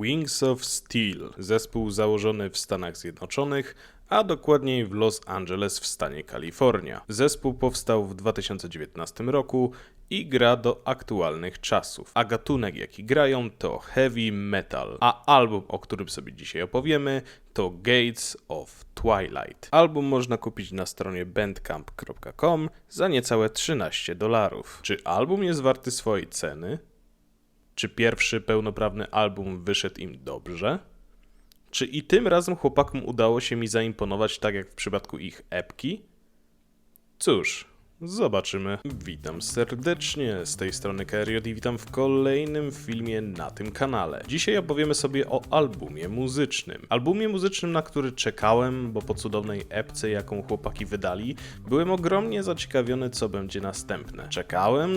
Wings of Steel, zespół założony w Stanach Zjednoczonych, a dokładniej w Los Angeles w stanie Kalifornia. Zespół powstał w 2019 roku i gra do aktualnych czasów, a gatunek jaki grają to heavy metal, a album, o którym sobie dzisiaj opowiemy, to Gates of Twilight. Album można kupić na stronie bandcamp.com za niecałe $13. Czy album jest warty swojej ceny? Czy pierwszy pełnoprawny album wyszedł im dobrze? Czy i tym razem chłopakom udało się mi zaimponować tak jak w przypadku ich epki? Cóż, zobaczymy. Witam serdecznie, z tej strony Keriot i witam w kolejnym filmie na tym kanale. Dzisiaj opowiemy sobie o albumie muzycznym. Albumie muzycznym, na który czekałem, bo po cudownej epce, jaką chłopaki wydali, byłem ogromnie zaciekawiony, co będzie następne.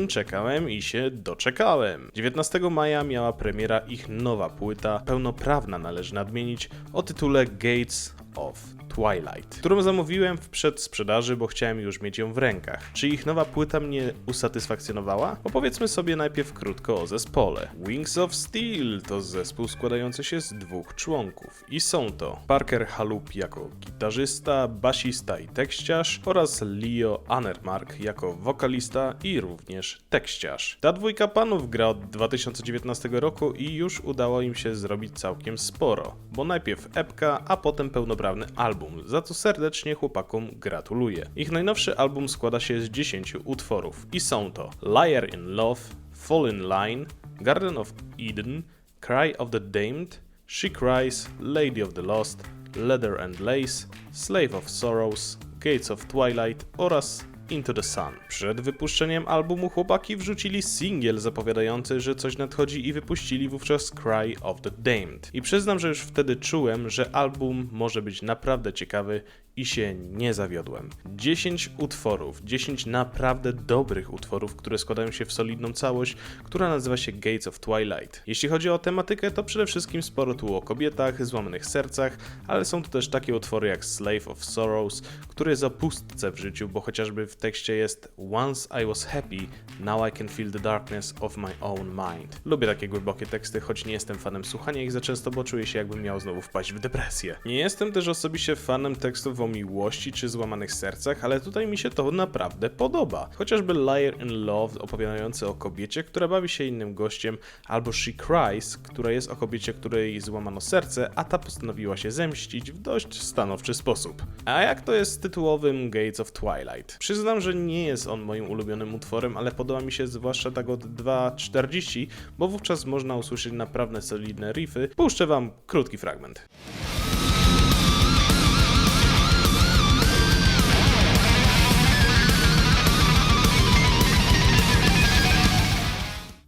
Czekałem i się doczekałem. 19 maja miała premiera ich nowa płyta, pełnoprawna należy nadmienić, o tytule Gates of Twilight, którą zamówiłem w przedsprzedaży, bo chciałem już mieć ją w rękach. Czy ich nowa płyta mnie usatysfakcjonowała? Opowiedzmy sobie najpierw krótko o zespole. Wings of Steel to zespół składający się z dwóch członków i są to Parker Hallup jako gitarzysta, basista i tekściarz oraz Leo Anermark jako wokalista i również tekściarz. Ta dwójka panów gra od 2019 roku i już udało im się zrobić całkiem sporo, bo najpierw epka, a potem pełnoprawny album, za co serdecznie chłopakom gratuluję. Ich najnowszy album składa się z 10 utworów i są to Liar in Love, Fall in Line, Garden of Eden, Cry of the Damned, She Cries, Lady of the Lost, Leather and Lace, Slave of Sorrows, Gates of Twilight oraz Into the Sun. Przed wypuszczeniem albumu chłopaki wrzucili singiel zapowiadający, że coś nadchodzi i wypuścili wówczas Cry of the Damned. I przyznam, że już wtedy czułem, że album może być naprawdę ciekawy i się nie zawiodłem. 10 utworów, 10 naprawdę dobrych utworów, które składają się w solidną całość, która nazywa się Gates of Twilight. Jeśli chodzi o tematykę, to przede wszystkim sporo tu o kobietach, złamanych sercach, ale są tu też takie utwory jak Slave of Sorrows, który jest o pustce w życiu, bo chociażby w tekście jest Once I was happy, now I can feel the darkness of my own mind. Lubię takie głębokie teksty, choć nie jestem fanem słuchania ich za często, bo czuję się jakbym miał znowu wpaść w depresję. Nie jestem też osobiście fanem tekstów o miłości czy złamanych sercach, ale tutaj mi się to naprawdę podoba. Chociażby Liar in Love opowiadający o kobiecie, która bawi się innym gościem, albo She Cries, która jest o kobiecie, której złamano serce, a ta postanowiła się zemścić w dość stanowczy sposób. A jak to jest z tytułowym Gates of Twilight? Przyznam, że nie jest on moim ulubionym utworem, ale podoba mi się zwłaszcza tak od 2:40, bo wówczas można usłyszeć naprawdę solidne riffy. Puszczę wam krótki fragment.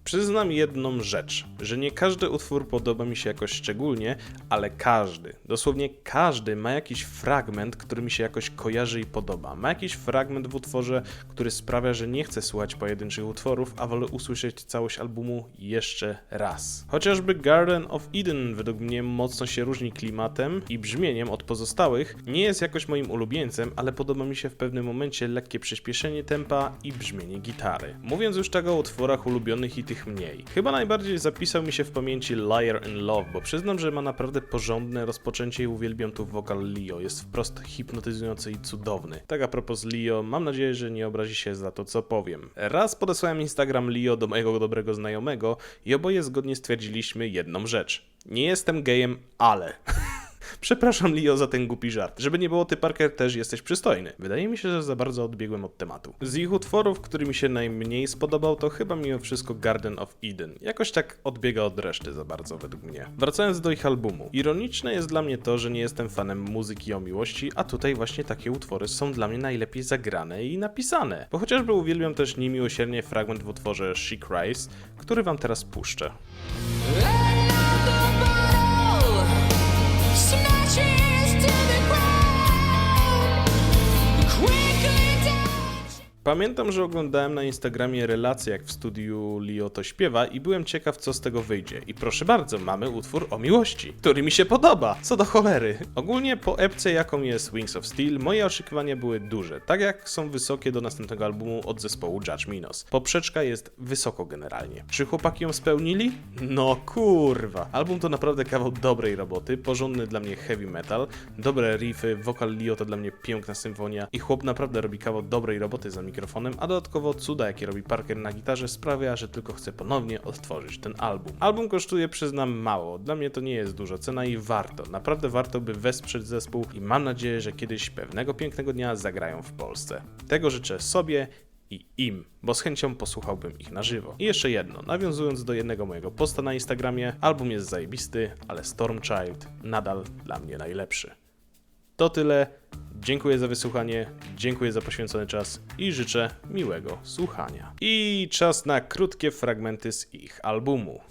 Przyznam jedną rzecz, że nie każdy utwór podoba mi się jakoś szczególnie, ale każdy, dosłownie każdy ma jakiś fragment, który mi się jakoś kojarzy i podoba. Ma jakiś fragment w utworze, który sprawia, że nie chcę słuchać pojedynczych utworów, a wolę usłyszeć całość albumu jeszcze raz. Chociażby Garden of Eden według mnie mocno się różni klimatem i brzmieniem od pozostałych, nie jest jakoś moim ulubieńcem, ale podoba mi się w pewnym momencie lekkie przyspieszenie tempa i brzmienie gitary. Mówiąc już tak o utworach ulubionych i tych mniej. Chyba najbardziej zapisał mi się w pamięci Liar in Love, bo przyznam, że ma naprawdę porządne rozpoczęcie i uwielbiam tu wokal Leo. Jest wprost hipnotyzujący i cudowny. Tak a propos Leo, mam nadzieję, że nie obrazi się za to, co powiem. Raz podesłałem Instagram Leo do mojego dobrego znajomego i oboje zgodnie stwierdziliśmy jedną rzecz. Nie jestem gejem, ale... Przepraszam Leo za ten głupi żart. Żeby nie było, ty Parker też jesteś przystojny. Wydaje mi się, że za bardzo odbiegłem od tematu. Z ich utworów, który mi się najmniej spodobał, to chyba mimo wszystko Garden of Eden. Jakoś tak odbiega od reszty za bardzo według mnie. Wracając do ich albumu. Ironiczne jest dla mnie to, że nie jestem fanem muzyki o miłości, a tutaj właśnie takie utwory są dla mnie najlepiej zagrane i napisane. Bo chociażby uwielbiam też niemiłosiernie fragment w utworze She Cries, który wam teraz puszczę. Pamiętam, że oglądałem na Instagramie relacje, jak w studiu Lio to śpiewa i byłem ciekaw, co z tego wyjdzie. I proszę bardzo, mamy utwór o miłości, który mi się podoba. Co do cholery. Ogólnie po epce, jaką jest Wings of Steel, moje oczekiwania były duże, tak jak są wysokie do następnego albumu od zespołu Judge Minos. Poprzeczka jest wysoko generalnie. Czy chłopaki ją spełnili? No kurwa. Album to naprawdę kawał dobrej roboty, porządny dla mnie heavy metal, dobre riffy, wokal Lio to dla mnie piękna symfonia i chłop naprawdę robi kawał dobrej roboty za mikrofonem, a dodatkowo cuda, jakie robi Parker na gitarze, sprawia, że tylko chcę ponownie odtworzyć ten album. Album kosztuje, przyznam, mało. Dla mnie to nie jest duża cena i warto. Naprawdę warto, by wesprzeć zespół i mam nadzieję, że kiedyś pewnego pięknego dnia zagrają w Polsce. Tego życzę sobie i im, bo z chęcią posłuchałbym ich na żywo. I jeszcze jedno, nawiązując do jednego mojego posta na Instagramie, album jest zajebisty, ale Stormchild nadal dla mnie najlepszy. To tyle. Dziękuję za wysłuchanie, dziękuję za poświęcony czas i życzę miłego słuchania. I czas na krótkie fragmenty z ich albumu.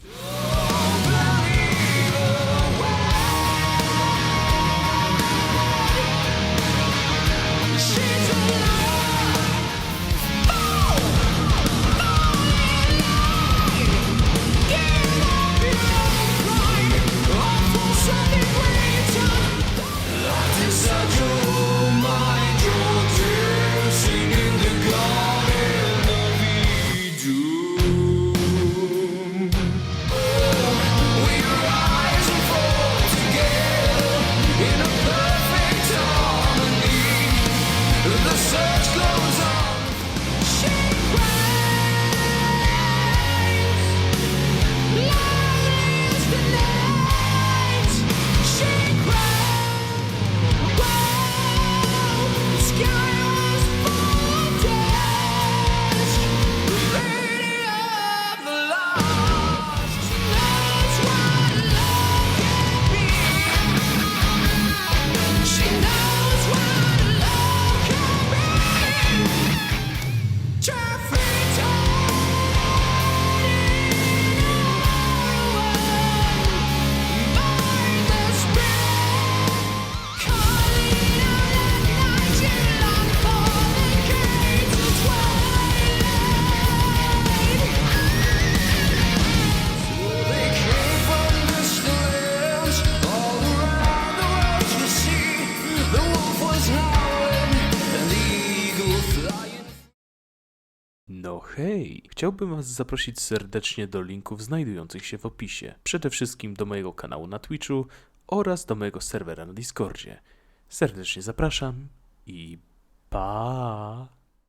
No hej, chciałbym Was zaprosić serdecznie do linków znajdujących się w opisie. Przede wszystkim do mojego kanału na Twitchu oraz do mojego serwera na Discordzie. Serdecznie zapraszam i pa!